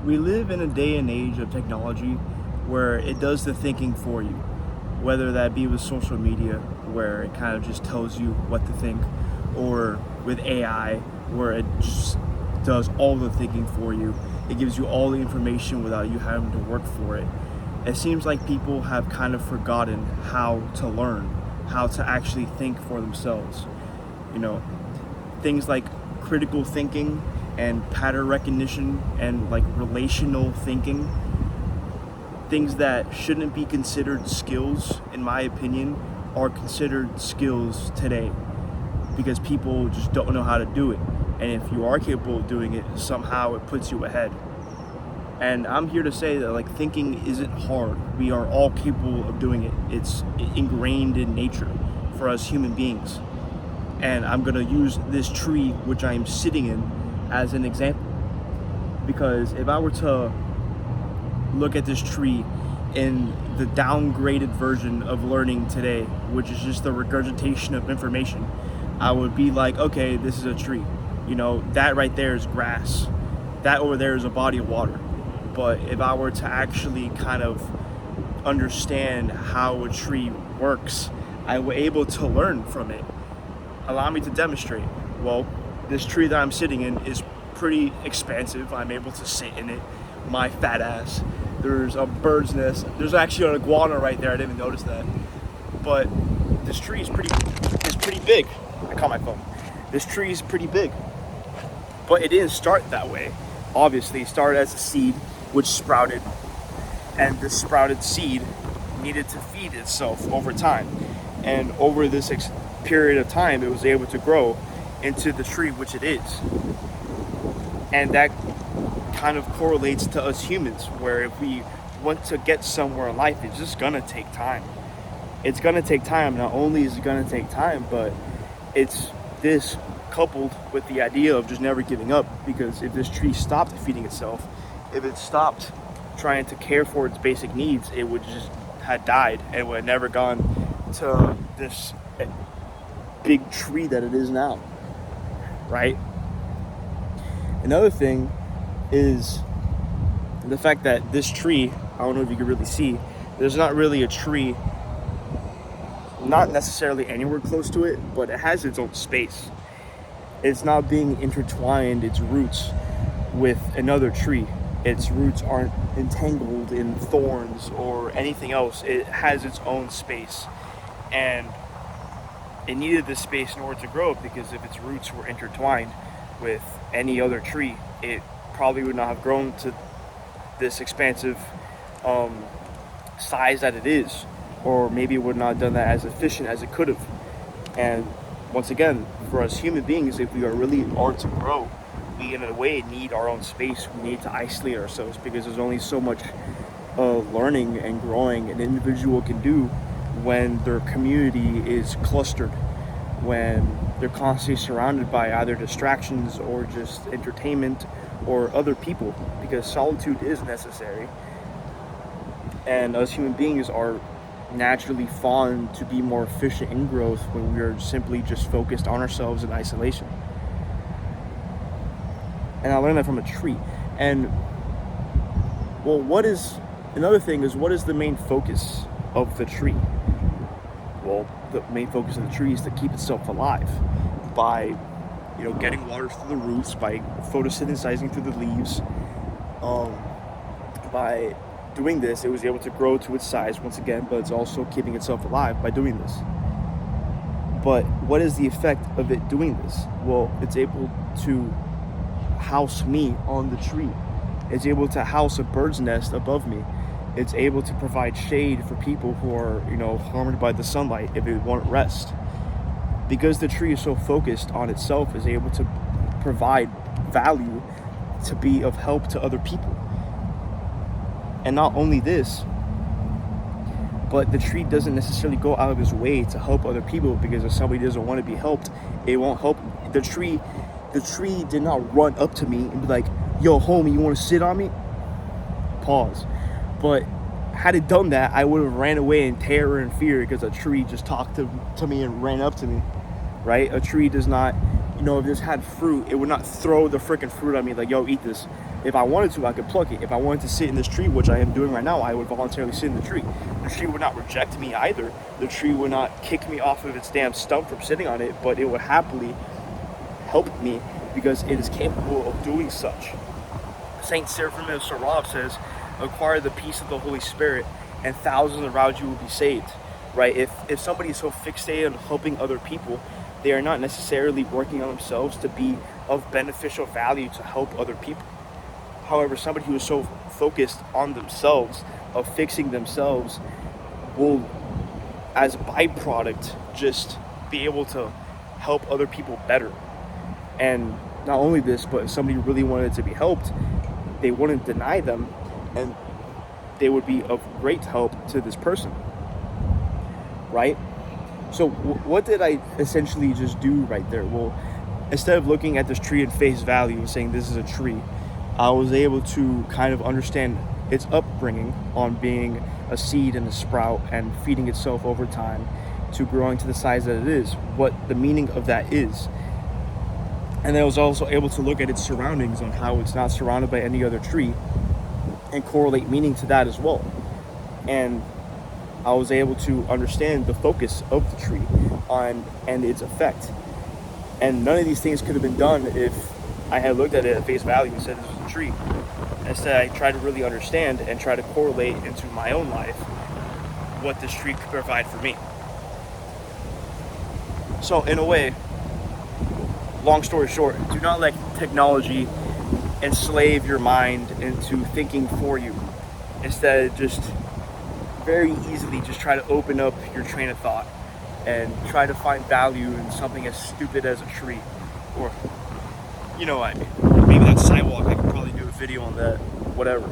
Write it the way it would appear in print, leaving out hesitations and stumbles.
We live in a day and age of technology where it does the thinking for you, whether that be with social media, where it kind of just tells you what to think, or with AI, where it just does all the thinking for you. It gives you all the information without you having to work for it. It seems like people have kind of forgotten how to learn, how to actually think for themselves. You know, things like critical thinking and pattern recognition and like relational thinking, things that shouldn't be considered skills, in my opinion, are considered skills today because people just don't know how to do it. And if you are capable of doing it, somehow it puts you ahead. And I'm here to say that like thinking isn't hard. We are all capable of doing it. It's ingrained in nature for us human beings. And I'm gonna use this tree which I'm sitting in as an example. Because if I were to look at this tree in the downgraded version of learning today, which is just the regurgitation of information, I would be like, okay, this is a tree. You know, that right there is grass. That over there is a body of water. But if I were to actually kind of understand how a tree works, I was able to learn from it. Allow me to demonstrate. Well, this tree that I'm sitting in is pretty expansive. I'm able to sit in it, my fat ass. There's a bird's nest. There's actually an iguana right there. I didn't even notice that. But this tree is pretty big. I caught my phone. This tree is pretty big. But it didn't start that way. Obviously, it started as a seed, which sprouted. And this sprouted seed needed to feed itself over time. And over this period of time, it was able to grow into the tree which it is. And that kind of correlates to us humans, where if we want to get somewhere in life, it's just gonna take time. It's gonna take time. Not only is it gonna take time, but it's this coupled with the idea of just never giving up. Because if this tree stopped feeding itself, if it stopped trying to care for its basic needs, it would just have died and would have never gone to this big tree that it is now, right? Another thing is the fact that this tree, I don't know if you can really see, there's not really a tree, not necessarily anywhere close to it, but it has its own space. It's not being intertwined, its roots, with another tree. Its roots aren't entangled in thorns or anything else. It has its own space. And it needed this space in order to grow, because if its roots were intertwined with any other tree, it probably would not have grown to this expansive size that it is, or maybe it would not have done that as efficient as it could have. And once again, for us human beings, if we are really are to grow, we in a way need our own space. We need to isolate ourselves, because there's only so much learning and growing an individual can do when their community is clustered, when they're constantly surrounded by either distractions or just entertainment or other people, because solitude is necessary. And us human beings are naturally fond to be more efficient in growth when we are simply just focused on ourselves in isolation. And I learned that from a tree. And well, another thing is, what is the main focus of the tree? Well, the main focus of the tree is to keep itself alive by, getting water through the roots, by photosynthesizing through the leaves. By doing this, it was able to grow to its size once again, but it's also keeping itself alive by doing this. But what is the effect of it doing this? Well, it's able to house me on the tree. It's able to house a bird's nest above me. It's able to provide shade for people who are, harmed by the sunlight if they want rest. Because the tree is so focused on itself, is able to provide value to be of help to other people. And not only this, but the tree doesn't necessarily go out of its way to help other people, because if somebody doesn't want to be helped, it won't help. The tree did not run up to me and be like, yo, homie, you want to sit on me? Pause. But had it done that, I would have ran away in terror and fear, because a tree just talked to me and ran up to me, right? A tree does not, if this had fruit, it would not throw the freaking fruit at me like, yo, eat this. If I wanted to, I could pluck it. If I wanted to sit in this tree, which I am doing right now, I would voluntarily sit in the tree. The tree would not reject me either. The tree would not kick me off of its damn stump from sitting on it, but it would happily help me because it is capable of doing such. Saint Seraphim of Sarov says, acquire the peace of the Holy Spirit and thousands around you will be saved, right? If somebody is so fixated on helping other people, they are not necessarily working on themselves to be of beneficial value to help other people. However, somebody who is so focused on themselves, of fixing themselves, will, as a byproduct, just be able to help other people better. And not only this, but if somebody really wanted to be helped, they wouldn't deny them, and they would be of great help to this person, right? So what did I essentially just do right there? Well, instead of looking at this tree at face value and saying this is a tree, I was able to kind of understand its upbringing on being a seed and a sprout and feeding itself over time to growing to the size that it is, what the meaning of that is. And then I was also able to look at its surroundings on how it's not surrounded by any other tree and correlate meaning to that as well. And I was able to understand the focus of the tree and its effect. And none of these things could have been done if I had looked at it at face value and said this was a tree. Instead, I tried to really understand and try to correlate into my own life what this tree could provide for me. So in a way, long story short, do not let technology enslave your mind into thinking for you. Instead, just very easily just try to open up your train of thought and try to find value in something as stupid as a tree. Or, you know what I mean. Maybe that sidewalk, I could probably do a video on that, whatever.